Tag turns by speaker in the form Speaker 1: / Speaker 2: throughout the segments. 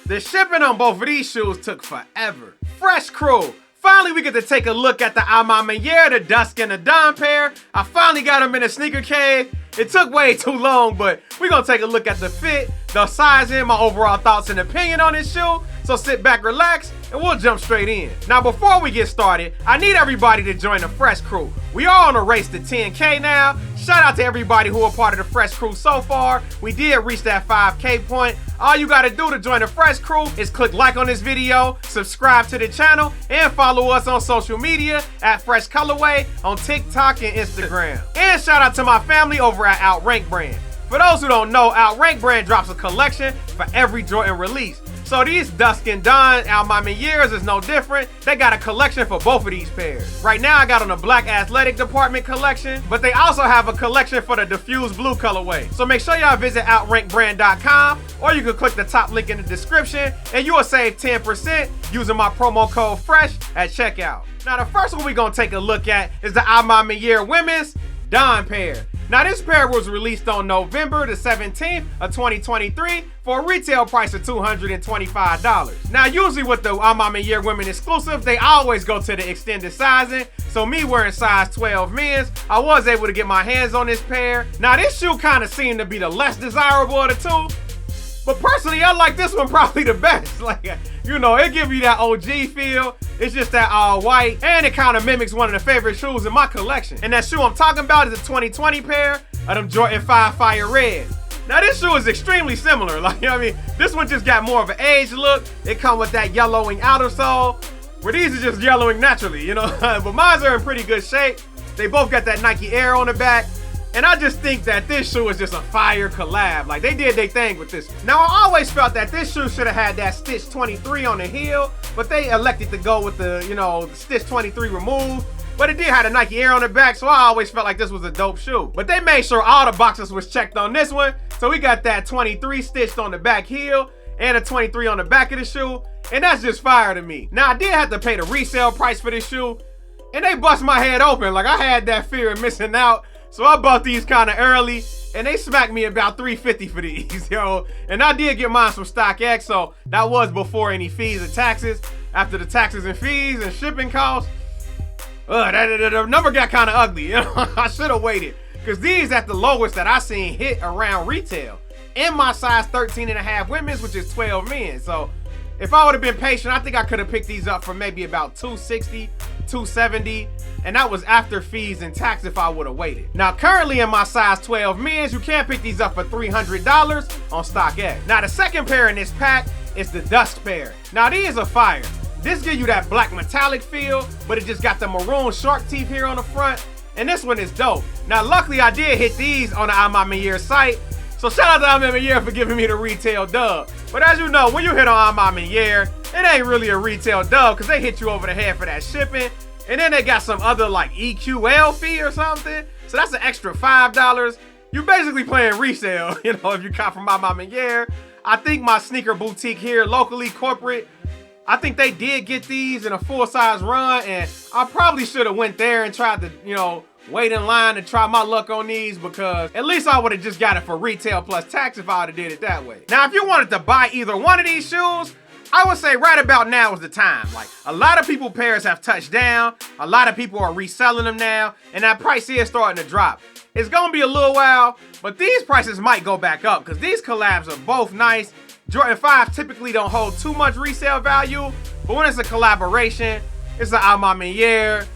Speaker 1: The shipping on both of these shoes took forever. Fresh crew. Finally, we get to take a look at the A Ma Maniere, the Dusk and the Dawn pair. I finally got them in a sneaker cave. It took way too long, but we're gonna take a look at the fit, the sizing, my overall thoughts and opinion on this shoe. So sit back, relax, and we'll jump straight in. Now, before we get started, I need everybody to join the Fresh crew. We are on a race to 10K now. Shout out to everybody who are part of the Fresh crew so far. We did reach that 5K point. All you gotta do to join the Fresh crew is click like on this video, subscribe to the channel, and follow us on social media at Fresh Colorway on TikTok and Instagram. And shout out to my family over at Outrank Brand. For those who don't know, Outrank Brand drops a collection for every Jordan release. So these Dusk and Dawn A Ma Manieres is no different. They got a collection for both of these pairs. Right now I got on the black athletic department collection, but they also have a collection for the diffused blue colorway. So make sure y'all visit outrankbrand.com, or you can click the top link in the description and you will save 10% using my promo code FRESH at checkout. Now the first one we're gonna take a look at is the A Ma Maniere women's Dawn pair. Now this pair was released on November the 17th of 2023 for a retail price of $225. Now usually with the A Ma Maniere women exclusive, they always go to the extended sizing. So me wearing size 12 men's, I was able to get my hands on this pair. Now this shoe kind of seemed to be the less desirable of the two. But personally, I like this one probably the best. Like, you know, it gives you that OG feel. It's just that all white, and it kind of mimics one of the favorite shoes in my collection. And that shoe I'm talking about is a 2020 pair of them Jordan 5 Fire Red. Now this shoe is extremely similar. Like, you know what I mean? This one just got more of an aged look. It comes with that yellowing outer sole, where these are just yellowing naturally, you know? But mine are in pretty good shape. They both got that Nike Air on the back. And I just think that this shoe is just a fire collab. Like, they did their thing with this. Now, I always felt that this shoe should have had that Stitch 23 on the heel, but they elected to go with the, you know, the Stitch 23 removed. But it did have a Nike Air on the back, so I always felt like this was a dope shoe. But they made sure all the boxes was checked on this one. So we got that 23 stitched on the back heel and a 23 on the back of the shoe. And that's just fire to me. Now, I did have to pay the resale price for this shoe, and they bust my head open. Like, I had that fear of missing out. So I bought these kind of early, and they smacked me about $350 for these, yo. And I did get mine from StockX, so that was before any fees and taxes. After the taxes and fees and shipping costs, the number got kind of ugly, you know. I should have waited, because these at the lowest that I seen hit around retail in my size 13.5 women's, which is 12 men. So if I would have been patient, I think I could have picked these up for maybe about $260, $270, and that was after fees and tax if I would have waited. Now currently in my size 12 men's, you can pick these up for $300 on StockX. Now the second pair in this pack is the Dusk pair. Now these are fire. This gives you that black metallic feel, but it just got the maroon shark teeth here on the front, and this one is dope. Now luckily I did hit these on the A Ma Maniere site, so shout out to A Ma Maniere for giving me the retail dub. But as you know, when you hit on A Ma Maniere, it ain't really a retail dub because they hit you over the head for that shipping. And then they got some other like EQL fee or something. So that's an extra $5. You basically playing resale, you know, if you cop from A Ma Maniere. I think my sneaker boutique here locally, corporate, I think they did get these in a full-size run, and I probably should have went there and tried to, you know, wait in line to try my luck on these, because at least I would have just got it for retail plus tax if I would have did it that way. Now, if you wanted to buy either one of these shoes, I would say right about now is the time. Like, a lot of people pairs have touched down. A lot of people are reselling them now, and that price is starting to drop. It's gonna be a little while, but these prices might go back up because these collabs are both nice. Jordan 5 typically don't hold too much resale value, but when it's a collaboration, it's an A Ma Maniere,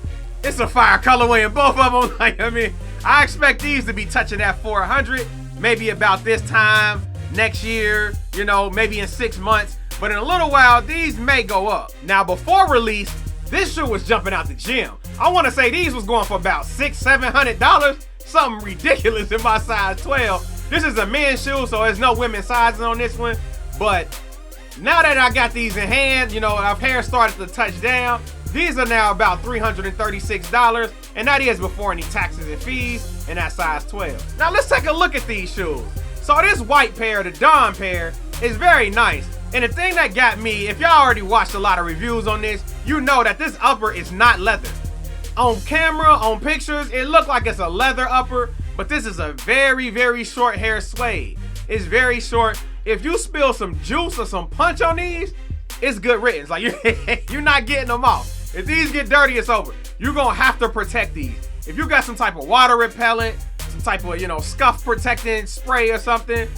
Speaker 1: it's a fire colorway in both of them. Like, I mean, I expect these to be touching that 400, maybe about this time next year, you know, maybe in 6 months. But in a little while, these may go up. Now, before release, this shoe was jumping out the gym. I want to say these was going for about $600, $700, something ridiculous in my size 12. This is a men's shoe, so there's no women's sizes on this one. But now that I got these in hand, you know, our hair started to touch down. These are now about $336, and that is before any taxes and fees in that size 12. Now let's take a look at these shoes. So this white pair, the Dawn pair, is very nice. And the thing that got me, if y'all already watched a lot of reviews on this, you know that this upper is not leather. On camera, on pictures, it looked like it's a leather upper, but this is a very, very short hair suede. It's very short, if you spill some juice or some punch on these, it's good riddance. Like, you're not getting them off. If these get dirty, it's over. You're gonna have to protect these. If you got some type of water repellent, some type of, you know, scuff protecting spray or something,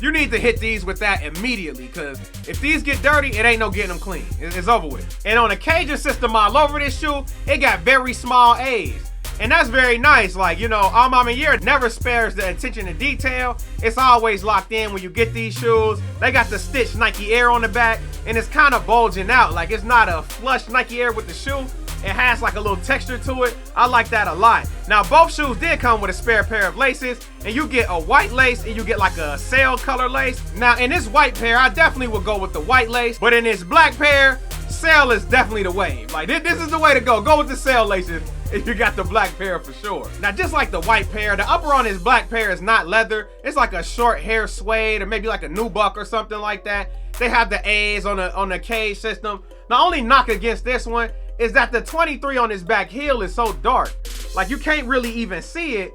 Speaker 1: you need to hit these with that immediately, because if these get dirty, it ain't no getting them clean. It's over with. And on the caging system all over this shoe, it got very small A's. And that's very nice. Like, you know, A Ma Maniere never spares the attention to detail. It's always locked in when you get these shoes. They got the stitched Nike Air on the back, and it's kind of bulging out. Like, it's not a flush Nike Air with the shoe. It has like a little texture to it. I like that a lot. Now, both shoes did come with a spare pair of laces, and you get a white lace and you get like a sail color lace. Now, in this white pair, I definitely would go with the white lace, but in this black pair, sail is definitely the wave. Like, this is the way to go. Go with the sail laces if you got the black pair for sure. Now, just like the white pair, the upper on this black pair is not leather. It's like a short hair suede or maybe like a nubuck or something like that. They have the A's on the cage system. The only knock against this one is that the 23 on this back heel is so dark. Like, you can't really even see it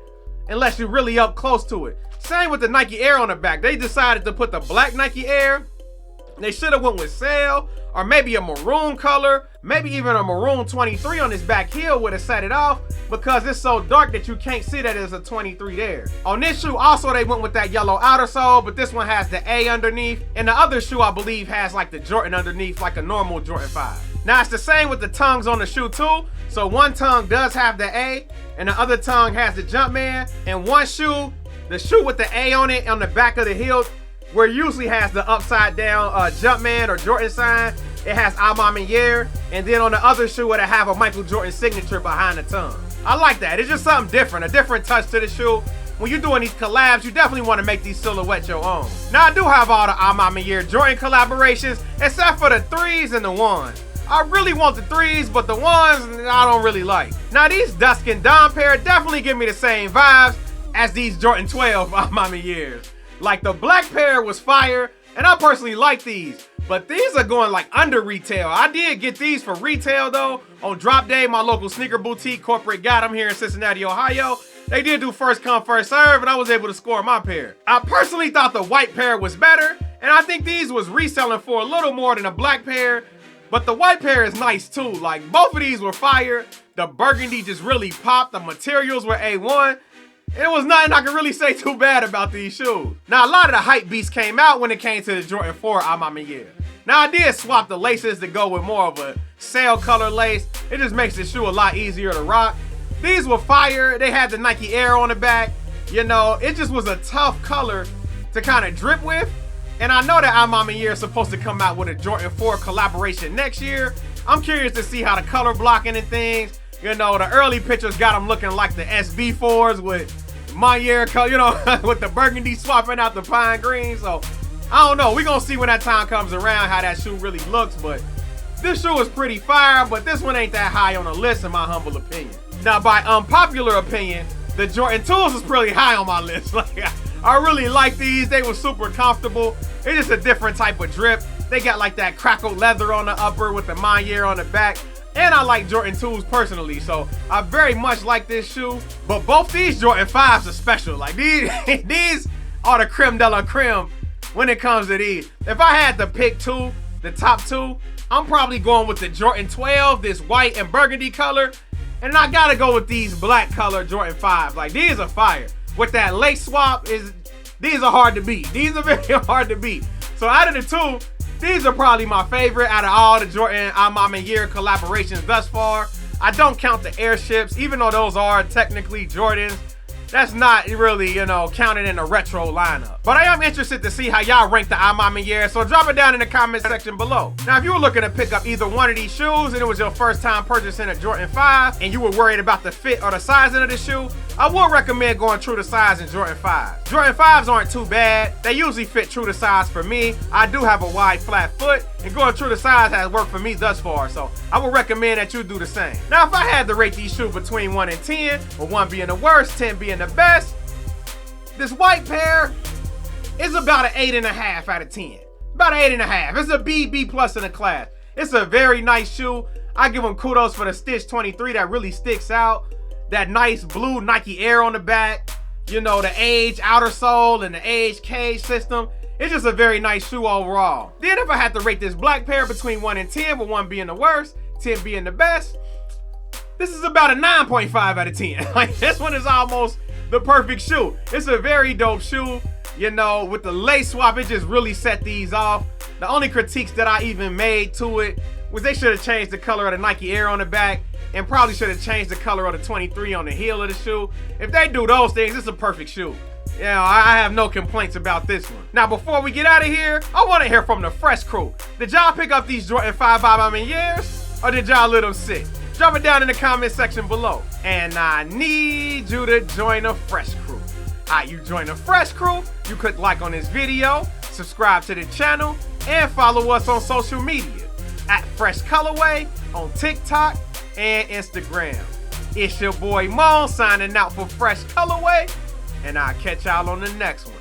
Speaker 1: unless you're really up close to it. Same with the Nike Air on the back. They decided to put the black Nike Air. They should have went with sail or maybe a maroon color, maybe even a maroon 23 on this back heel would have set it off, because it's so dark that you can't see that it's a 23 there. On this shoe also they went with that yellow outer sole, but this one has the A underneath, and the other shoe I believe has like the Jordan underneath, like a normal Jordan 5. Now it's the same with the tongues on the shoe too. So one tongue does have the A and the other tongue has the Jumpman, and one shoe, the shoe with the A on it on the back of the heel, where it usually has the upside down Jumpman or Jordan sign, it has A Ma Maniere, and then on the other shoe it'll have a Michael Jordan signature behind the tongue. I like that. It's just something different, a different touch to the shoe. When you're doing these collabs, you definitely want to make these silhouettes your own. Now I do have all the A Ma Maniere Jordan collaborations, except for the 3s and the 1s. I really want the 3s, but the 1s I don't really like. Now these Dusk and Dawn pair definitely give me the same vibes as these Jordan 12 A Ma Manieres. Like, the black pair was fire, and I personally like these, but these are going like under retail. I did get these for retail though. On drop day, my local sneaker boutique corporate got them here in Cincinnati, Ohio. They did do first come, first serve, and I was able to score my pair. I personally thought the white pair was better, and I think these was reselling for a little more than a black pair, but the white pair is nice too. Like, both of these were fire. The burgundy just really popped. The materials were A1. It was nothing I can really say too bad about these shoes. Now, a lot of the hype beasts came out when it came to the Jordan 4 A Ma Maniere. Now, I did swap the laces to go with more of a sail color lace. It just makes the shoe a lot easier to rock. These were fire. They had the Nike Air on the back. You know, it just was a tough color to kind of drip with. And I know that A Ma Maniere is supposed to come out with a Jordan 4 collaboration next year. I'm curious to see how the color blocking and things. You know, the early pictures got them looking like the SB4s with Maniere color, you know, with the burgundy swapping out the pine green. So, I don't know. We're going to see when that time comes around how that shoe really looks. But this shoe is pretty fire, but this one ain't that high on the list in my humble opinion. Now, by unpopular opinion, the Jordan 2s is pretty high on my list. Like, I really like these. They were super comfortable. It's just a different type of drip. They got like that crackled leather on the upper with the Maniere on the back. And I like Jordan 2s personally, so I very much like this shoe. But both these Jordan 5s are special. Like, these are the creme de la creme when it comes to these. If I had to pick two, the top two, I'm probably going with the Jordan 12, this white and burgundy color. And I gotta go with these black color Jordan 5s. Like, these are fire. With that lace swap, these are hard to beat. These are very hard to beat. So out of the two, these are probably my favorite out of all the Jordan A Ma Maniere collaborations thus far. I don't count the airships, even though those are technically Jordans. That's not really, you know, counted in the retro lineup. But I am interested to see how y'all rank the A Ma Maniere, so drop it down in the comment section below. Now, if you were looking to pick up either one of these shoes and it was your first time purchasing a Jordan 5 and you were worried about the fit or the sizing of the shoe, I would recommend going true to size in Jordan 5s. Jordan 5s aren't too bad. They usually fit true to size for me. I do have a wide, flat foot, and going true to size has worked for me thus far, so I would recommend that you do the same. Now, if I had to rate these shoes between 1 and 10, with 1 being the worst, 10 being the best, this white pair is about an 8.5 out of 10. About an 8.5. It's a B plus in the class. It's a very nice shoe. I give them kudos for the Stitch 23 that really sticks out. That nice blue Nike Air on the back. You know, the Age outer sole and the Age cage system. It's just a very nice shoe overall. Then if I had to rate this black pair between 1 and 10, with 1 being the worst, 10 being the best, this is about a 9.5 out of 10. Like, this one is almost the perfect shoe. It's a very dope shoe. You know, with the lace swap, it just really set these off. The only critiques that I even made to it was they should have changed the color of the Nike Air on the back and probably should have changed the color of the 23 on the heel of the shoe. If they do those things, it's a perfect shoe. You know, I have no complaints about this one. Now, before we get out of here, I want to hear from the Fresh crew. Did y'all pick up these Jordan 5 by Ma Manieres, or did y'all let them sit? Drop it down in the comment section below. And I need you to join the Fresh crew. How you join the Fresh crew? You click like on this video, subscribe to the channel, and follow us on social media at Fresh Colorway on TikTok and Instagram. It's your boy Mo signing out for Fresh Colorway, and I'll catch y'all on the next one.